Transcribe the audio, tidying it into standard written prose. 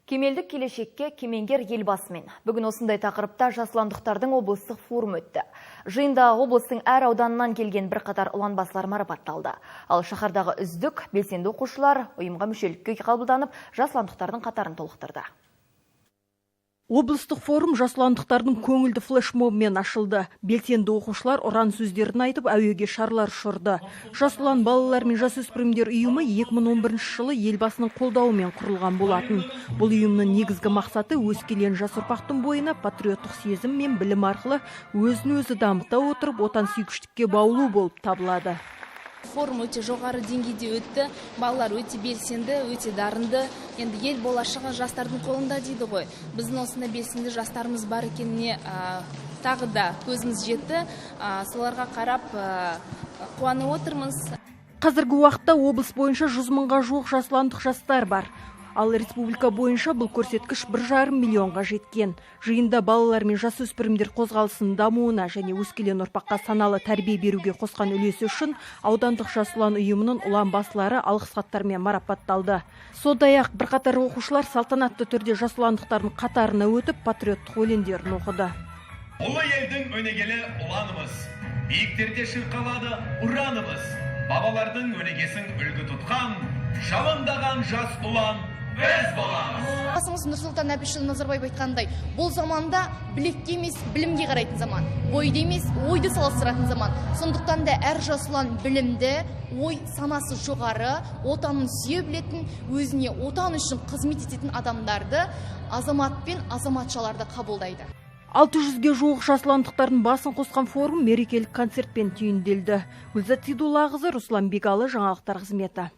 Кемелдік келешекке кемеңгер елбасымен. Бүгін осындай тақырыпта жасұландықтардың облыстық форум өтті. Жиында облыстың әр ауданынан келген бір қатар ұланбасылар марапатталды. Ал шаһардағы үздік белсенді оқушылар ұйымға мүшелікке қабылданып, жасұландықтардың қатарын толықтырды. Облыстық форум жасұландықтардың көңілді флешмобымен ашылды. Белсенді оқушылар ұран сөздерін айтып, әуеге шарлар ұшырды. Жасұлан балалар мен жасөспірімдер ұйымы 2011 жылы елбасының қолдауымен құрылған болатын. Бұл ұйымның негізгі мақсаты өскелең жас ұрпақтың бойына патриоттық сезім мен білім арқылы өзін-өзі дамыта отырып, отансүйгіштікке баулу болып табылады. Форум өте жоғары деңгейде өтті. Балалар өте белсенді, өте дарынды. Енді ел болашағы жастардың қолында дейді ғой. Біздің осында белсенді жастарымыз бар екеніне тағы да көзіміз жетті. Соларға қарап қуанып отырмыз. Қазіргі уақытта облыс бойынша 100 мыңға жуық жасұландық жастар бар. Ал республика бойынша бұл көрсеткіш 1,5 миллионға жеткен. Жиында балалар мен жасөспірімдер қозғалысының дамуына және өскелең ұрпаққа саналы тәрбие беруге қосқан үлесі үшін аудандық жасұлан ұйымының ұланбасылары алғыс хаттармен марапатталды. Сондай-ақ бірқатар оқушылар салтанатты түрде жасұландықтардың қатарына өтіп, патриоттық өлеңдерін оқыды. Ұлы елдің өнегелі ұланымыз, биіктерде шырқалады ұранымыз, бабалардың өнегесін үлгі тұтқан, жалындаған жас ұлан біз боламыз. Елбасымыз Нұрсұлтан Әбішұлы Назарбаев айтқандай, бұл заманда білекке емес, білімге қарайтын заман, ойды емес, ойды салыстыратын заман. Сондықтан да әр жас ұлан білімді, ой санасы жоғары, отанын сүйе білетін, өзіне отан үшін қызмет ететін адамдарды, азамат пен азаматшаларды қабылдайды. 600-ге жуық жасұландықтардың басын қосқан форум мерекелік концертпен түйінделді. Гүлзат Сейдуллақызы, Руслан Бегалы, жаңалықтар қызметі.